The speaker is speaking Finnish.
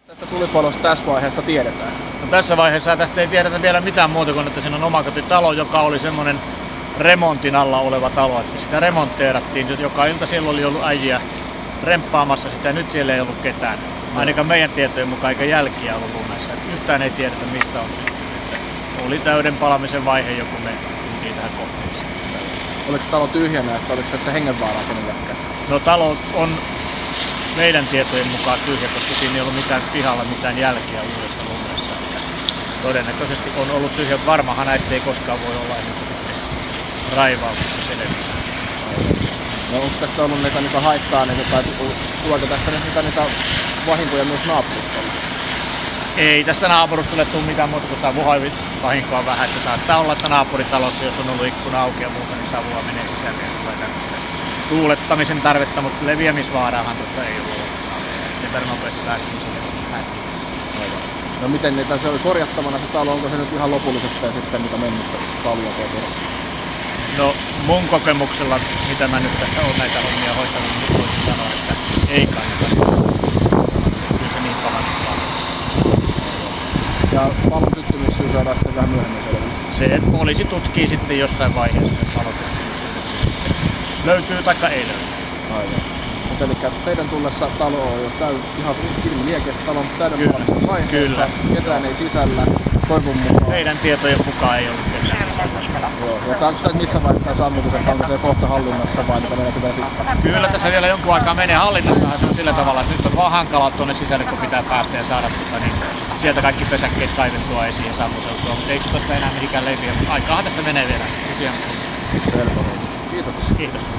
Tästä tulipalosta tässä vaiheessa tiedetään? No tässä vaiheessa tästä ei tiedetä vielä mitään muuta kuin, että siinä on omakotitalo, joka oli semmoinen remontin alla oleva talo. Että sitä remontteerattiin. Joka ilta siellä oli ollut äijiä remppaamassa sitä, nyt siellä ei ollut ketään. Ainakaan meidän tietojen mukaan eikä jälkiä ollut lumessa. Yhtään ei tiedetä mistä on syy. Oli täyden palamisen vaihe joku, me tultiin tähän kohteeseen. Oliko se talo tyhjänä, että oliko tässä hengenvaaraa kenellekään? No talo on meidän tietojen mukaan tyhjä, koska siinä ei ollut mitään pihalla mitään jälkiä uudessa lumessa. Todennäköisesti on ollut tyhjä. Varmahan näistä ei koskaan voi olla ennen kuin raivauksessa selvitään. No onko tästä ollut niitä haittaa, tai tuleeko tästä niitä vahinkoja myös naapurustolle? Ei tästä naapurustolle tule mitään muuta kuin savuvahinkoa vähän, että saattaa olla, että naapuritalossa, jos on ollut ikkuna auki ja muuta, niin savua menee sisälle ja tulee tämmöistä tuulettamisen tarvetta, mutta leviämisvaaraahan tuossa ei ollut. Sen verran nopeasti päästiin sinne. No miten niitä se oli korjattavana se talo, onko se nyt ihan lopullisesti ja sitten niitä mennyttä taloja tuolla? No mun kokemuksella, mitä mä nyt tässä olen näitä hommia hoitanut, niin voisin sanoa, että ei kannata. Kyllä se niin pahasti vaan. Ja palon syttymissyy saadaan sitten vähän myöhemmin selville. Se poliisi tutkii sitten jossain vaiheessa, että palon syttymissyy löytyy taikka ei löydy. Aivan. Mutta eli teidän tullessa talo on jo ihan ilmiliekeissä, talo on täyden palamisen vaiheessa. Kyllä. Ketään ei sisällä. Toivon mukaan. Meidän tietojen mukaan ei ollut ketään sisällä. Joo. Ja onko tämä missä vaiheessa tämä sammutus, että onko se kohta hallinnassa vai mitä meidän pitää pitkään? Kyllä tässä vielä jonkun aikaa menee. Hallinnassahan se on sillä tavalla, että nyt on vaan hankalaa tuonne sisälle, kun pitää päästä ja saada niin sieltä kaikki pesäkkeet kaivettua esiin ja sammuteltua. Mutta ei se tosta enää mihinkään leviä, mutta aikaahan tässä menee vielä. Selvä. Kiitoksia. Kiitos.